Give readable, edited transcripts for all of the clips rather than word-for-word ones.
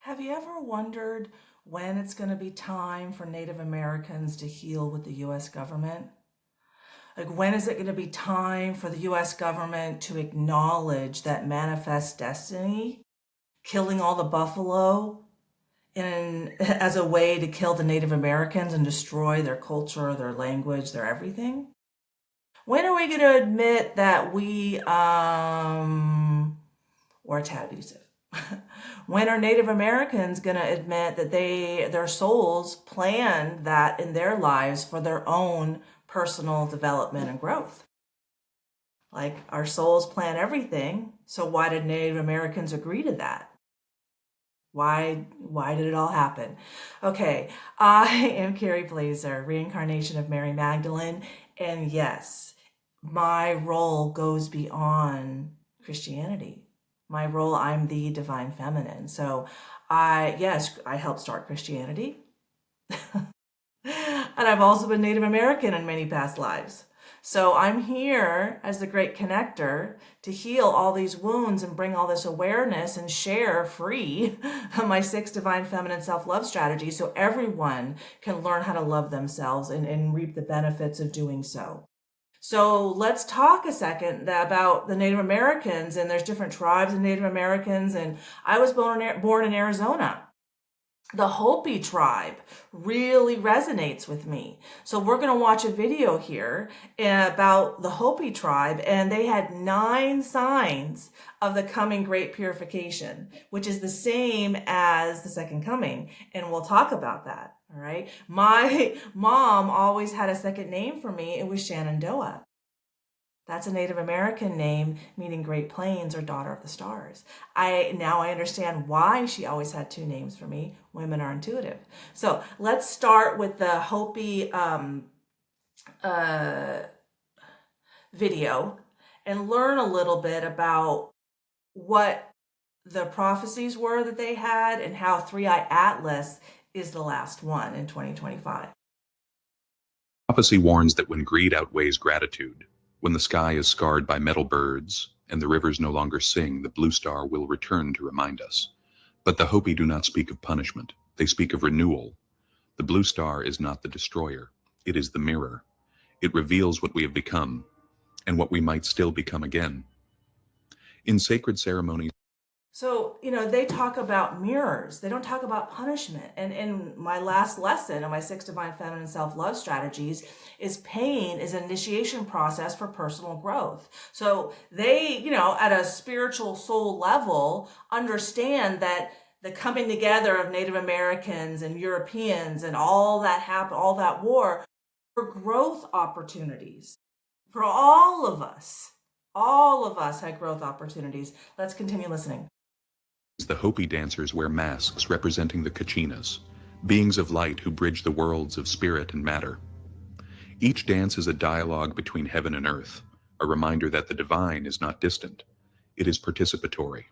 Have you ever wondered when it's going to be time for Native Americans to heal with the US government? Like, when is it going to be time for the US government to acknowledge that manifest destiny, killing all the buffalo as a way to kill the Native Americans and destroy their culture, their language, their everything? When are we going to admit that we're a tad abusive? When are Native Americans going to admit that their souls planned that in their lives for their own personal development and growth? Like, our souls plan everything, so why did Native Americans agree to that? Why did it all happen? Okay, I am Kerry Blaser, reincarnation of Mary Magdalene, and yes, my role goes beyond Christianity. My role, I'm the divine feminine. So I helped start Christianity. And I've also been Native American in many past lives. So I'm here as the great connector to heal all these wounds and bring all this awareness and share free my 6 divine feminine self-love strategies so everyone can learn how to love themselves and reap the benefits of doing so. So let's talk a second about the Native Americans, and there's different tribes of Native Americans, and I was born in Arizona. The Hopi tribe really resonates with me. So we're going to watch a video here about the Hopi tribe, and they had 9 signs of the coming Great Purification, which is the same as the Second Coming, and we'll talk about that. All right. My mom always had a second name for me. It was Shenandoah. That's a Native American name meaning Great Plains or Daughter of the Stars. Now I understand why she always had 2 names for me. Women are intuitive. So let's start with the Hopi video and learn a little bit about what the prophecies were that they had and how 3-Eye Atlas is the last one in 2025. Prophecy warns that when greed outweighs gratitude, when the sky is scarred by metal birds and the rivers no longer sing, the blue star will return to remind us. But the Hopi do not speak of punishment. They speak of renewal. The blue star is not the destroyer. It is the mirror. It reveals what we have become and what we might still become again. In sacred ceremonies, So, they talk about mirrors. They don't talk about punishment. And in my last lesson of my 6 divine feminine self-love strategies is pain is an initiation process for personal growth. So they, at a spiritual soul level, understand that the coming together of Native Americans and Europeans and all that happened, all that war, for growth opportunities for all of us. All of us had growth opportunities. Let's continue listening. the Hopi dancers wear masks representing the Kachinas, beings of light who bridge the worlds of spirit and matter. Each dance is a dialogue between heaven and earth, a reminder that the divine is not distant, it is participatory.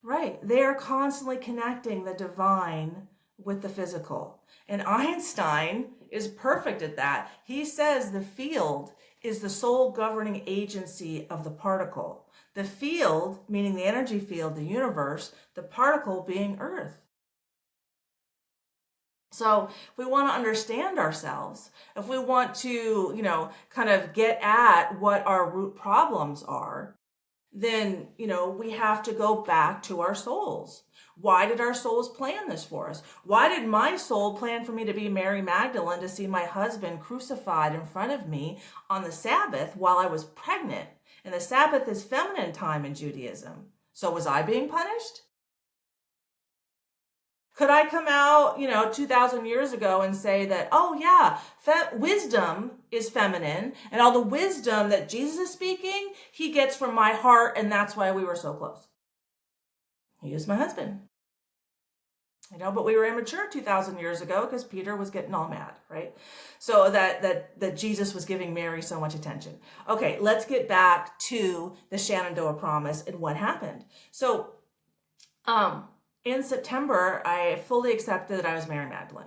Right. They are constantly connecting the divine with the physical. And Einstein is perfect at that. He says the field is the sole governing agency of the particle. The field, meaning the energy field, the universe, the particle being Earth. So if we want to understand ourselves, if we want to, kind of get at what our root problems are, then, we have to go back to our souls. Why did our souls plan this for us? Why did my soul plan for me to be Mary Magdalene, to see my husband crucified in front of me on the Sabbath while I was pregnant? And the Sabbath is feminine time in Judaism. So was I being punished? Could I come out, 2,000 years ago and say that, oh yeah, wisdom is feminine, and all the wisdom that Jesus is speaking, he gets from my heart, and that's why we were so close. He is my husband. But we were immature 2,000 years ago because Peter was getting all mad, right? So that Jesus was giving Mary so much attention. Okay, let's get back to the Shenandoah promise and what happened. So, in September, I fully accepted that I was Mary Magdalene.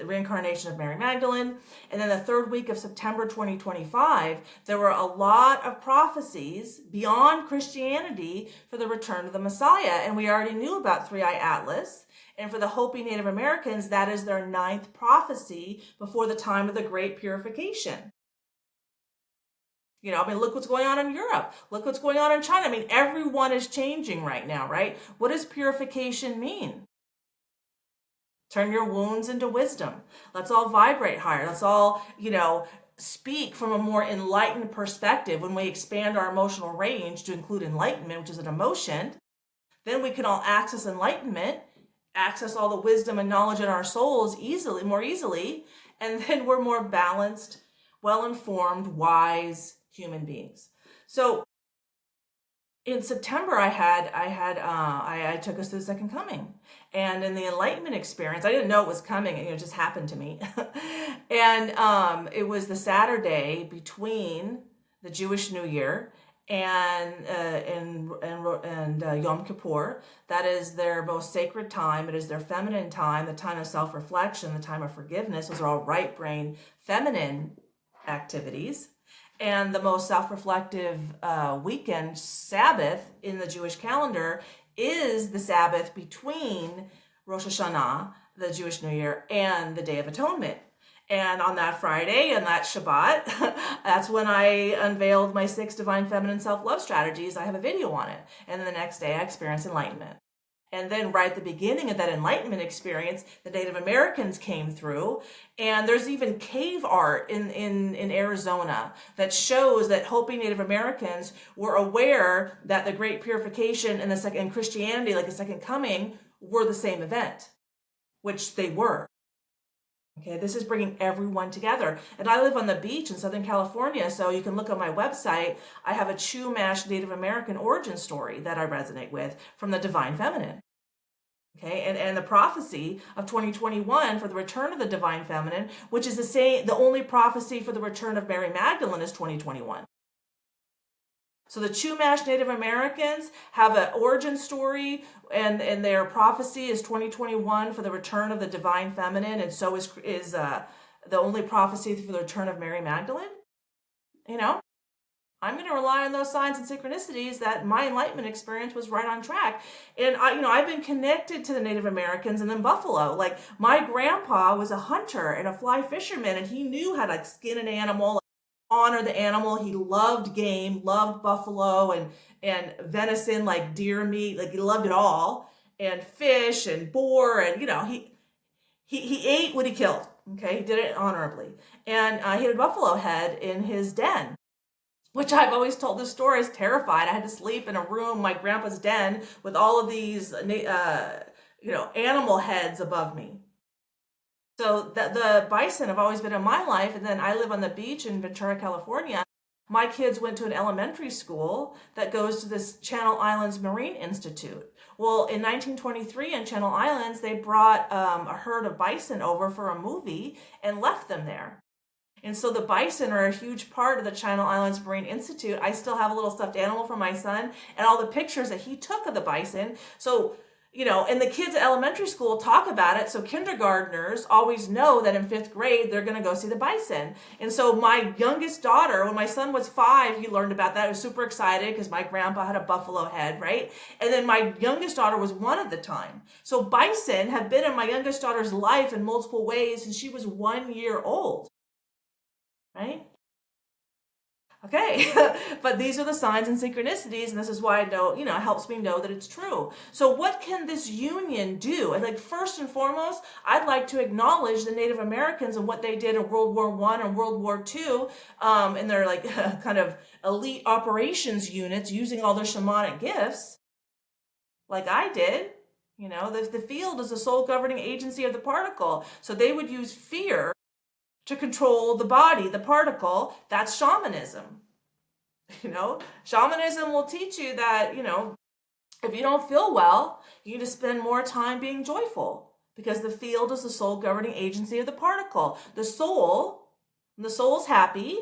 reincarnation of Mary Magdalene. And then the third week of September 2025, there were a lot of prophecies beyond Christianity for the return of the Messiah. And we already knew about Three-Eye Atlas. And for the Hopi Native Americans, that is their 9th prophecy before the time of the Great Purification. I mean, look what's going on in Europe. Look what's going on in China. I mean, everyone is changing right now, right? What does purification mean? Turn your wounds into wisdom. Let's all vibrate higher. Let's all, speak from a more enlightened perspective. When we expand our emotional range to include enlightenment, which is an emotion, then we can all access enlightenment, access all the wisdom and knowledge in our souls more easily, and then we're more balanced, well-informed, wise human beings. So in September, I took us to the second coming. And in the enlightenment experience, I didn't know it was coming. It just happened to me. And it was the Saturday between the Jewish New Year and Yom Kippur. That is their most sacred time. It is their feminine time, the time of self-reflection, the time of forgiveness. Those are all right brain feminine activities. And the most self-reflective weekend, Sabbath, in the Jewish calendar is the Sabbath between Rosh Hashanah, the Jewish New Year, and the Day of Atonement. And on that Friday and that Shabbat, that's when I unveiled my 6 divine feminine self-love strategies. I have a video on it. And then the next day I experienced enlightenment. And then right at the beginning of that enlightenment experience, the Native Americans came through. And there's even cave art in Arizona that shows that Hopi Native Americans were aware that the Great Purification and Christianity, like the Second Coming, were the same event, which they were. Okay, this is bringing everyone together. And I live on the beach in Southern California, so you can look on my website. I have a Chumash Native American origin story that I resonate with from the Divine Feminine. Okay, and the prophecy of 2021 for the return of the Divine Feminine, which is the only prophecy for the return of Mary Magdalene is 2021. So the Chumash Native Americans have an origin story, and their prophecy is 2021 for the return of the Divine Feminine, and so is the only prophecy for the return of Mary Magdalene. I'm going to rely on those signs and synchronicities that my enlightenment experience was right on track. And I've been connected to the Native Americans and then Buffalo. Like, my grandpa was a hunter and a fly fisherman, and he knew how to skin an animal, honor the animal. He loved game, loved buffalo and venison, like deer meat, like he loved it all, and fish and boar, and he ate what he killed. Okay, he did it honorably, and he had a buffalo head in his den, which I've always told this story. I was terrified. I had to sleep in a room, my grandpa's den, with all of these animal heads above me. So the bison have always been in my life. And then I live on the beach in Ventura, California. My kids went to an elementary school that goes to this Channel Islands Marine Institute. Well, in 1923 in Channel Islands, they brought a herd of bison over for a movie and left them there. And so the bison are a huge part of the Channel Islands Marine Institute. I still have a little stuffed animal for my son and all the pictures that he took of the bison. So and the kids at elementary school talk about it. So kindergartners always know that in 5th grade, they're going to go see the bison. And so my youngest daughter, when my son was 5, he learned about that. I was super excited because my grandpa had a buffalo head, right? And then my youngest daughter was 1 at the time. So bison have been in my youngest daughter's life in multiple ways since she was 1 year old, right? Okay, but these are the signs and synchronicities, and this is why I know, it helps me know that it's true. So what can this union do? And first and foremost, I'd like to acknowledge the Native Americans and what they did in World War I and World War II, and their kind of elite operations units using all their shamanic gifts, like I did. The field is the sole governing agency of the particle. So they would use fear to control the body, the particle. That's shamanism. Shamanism will teach you that, if you don't feel well, you need to spend more time being joyful, because the field is the sole governing agency of the particle. The soul, when the soul's happy,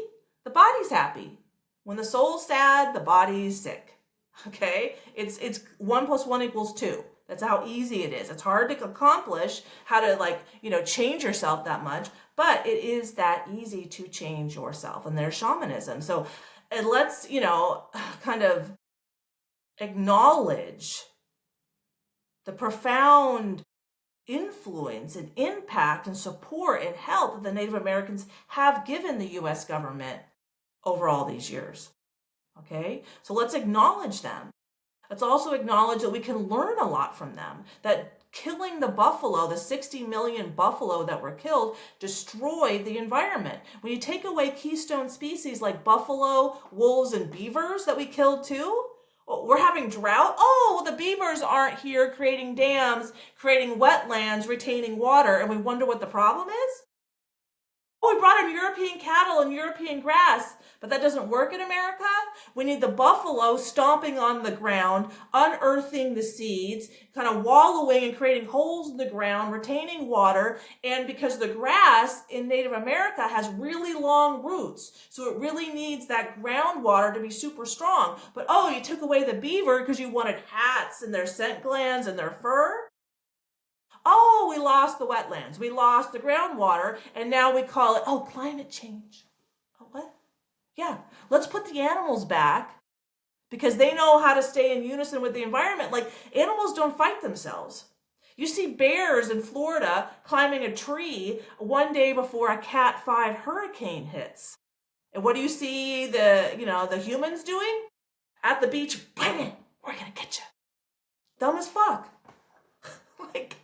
the body's happy. When the soul's sad, the body's sick. Okay? It's 1 + 1 = 2. That's how easy it is. It's hard to accomplish how to, like, change yourself that much, but it is that easy to change yourself. And there's shamanism. So let's, kind of acknowledge the profound influence and impact and support and help that the Native Americans have given the U.S. government over all these years. Okay, so let's acknowledge them. Let's also acknowledge that we can learn a lot from them, that killing the buffalo, the 60 million buffalo that were killed, destroyed the environment. When you take away keystone species like buffalo, wolves, and beavers that we killed too, we're having drought. Oh, well, the beavers aren't here creating dams, creating wetlands, retaining water, and we wonder what the problem is? Oh, we brought in European cattle and European grass, but that doesn't work in America. We need the buffalo stomping on the ground, unearthing the seeds, kind of wallowing and creating holes in the ground, retaining water. And because the grass in Native America has really long roots, so it really needs that groundwater to be super strong. But oh, you took away the beaver because you wanted hats and their scent glands and their fur. Oh, we lost the wetlands, we lost the groundwater, and now we call it, oh, climate change. Oh, what? Yeah, let's put the animals back because they know how to stay in unison with the environment. Like, animals don't fight themselves. You see bears in Florida climbing a tree one day before a Cat 5 hurricane hits. And what do you see the humans doing? At the beach, bang, we're gonna get you. Dumb as fuck. Like,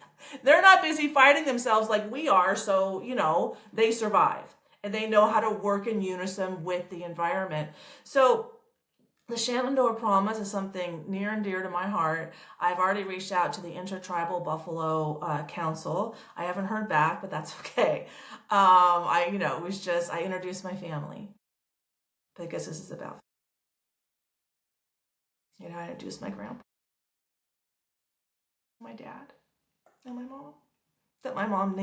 they're not busy fighting themselves like we are, so, they survive. And they know how to work in unison with the environment. So the Shenandoah Promise is something near and dear to my heart. I've already reached out to the Intertribal Buffalo Council. I haven't heard back, but that's okay. I introduced my family because this is about, I introduced my grandpa, my dad, and my mom. That my mom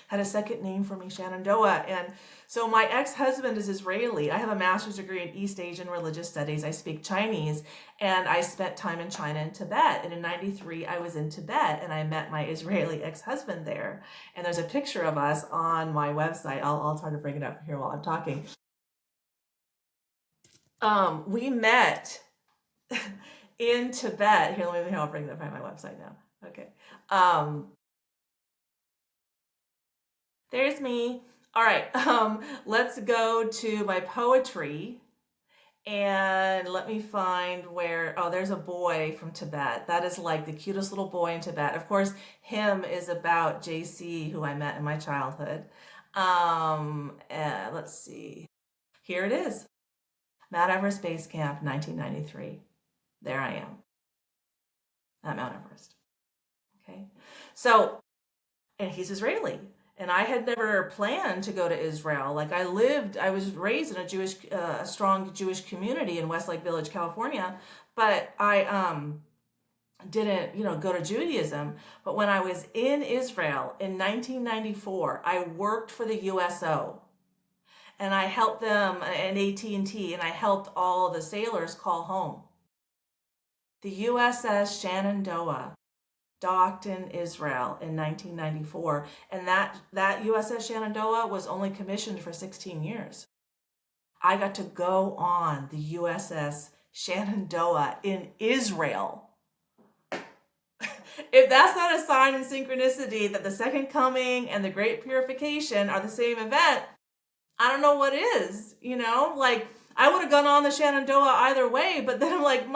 had a second name for me, Shenandoah. And so my ex-husband is Israeli. I have a master's degree in East Asian religious studies. I speak Chinese, and I spent time in China and Tibet. And in '93, I was in Tibet, and I met my Israeli ex-husband there. And there's a picture of us on my website. I'll try to bring it up here while I'm talking. We met in Tibet. Here, I'll bring that from my website now. Okay. There's me. All right, let's go to my poetry and let me find there's a boy from Tibet. That is like the cutest little boy in Tibet. Of course, him is about JC, who I met in my childhood. Let's see. Here it is. Mount Everest Base Camp, 1993. There I am at Mount Everest. Okay, so, and he's Israeli. And I had never planned to go to Israel. Like, I was raised in a strong Jewish community in Westlake Village, California, but I didn't, go to Judaism. But when I was in Israel in 1994, I worked for the USO. And I helped them, and AT&T, and I helped all the sailors call home. The USS Shenandoah docked in Israel in 1994, and that USS Shenandoah was only commissioned for 16 years. I got to go on the USS Shenandoah in Israel. If that's not a sign of synchronicity that the Second Coming and the Great Purification are the same event, I don't know what is, Like, I would have gone on the Shenandoah either way, but then I'm like,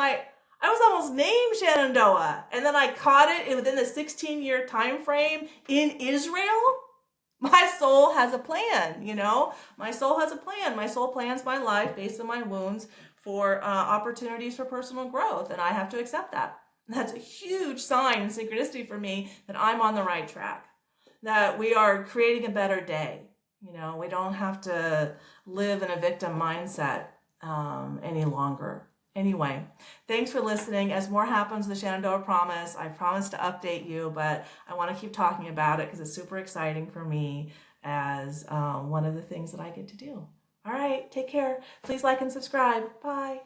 I was almost named Shenandoah, and then I caught it within the 16-year time frame in Israel. My soul has a plan, My soul has a plan. My soul plans my life based on my wounds for opportunities for personal growth, and I have to accept that. That's a huge sign and synchronicity for me that I'm on the right track, that we are creating a better day. We don't have to live in a victim mindset any longer. Anyway, thanks for listening. As more happens with the Shenandoah Promise, I promise to update you, but I want to keep talking about it because it's super exciting for me as one of the things that I get to do. All right, take care. Please like and subscribe. Bye.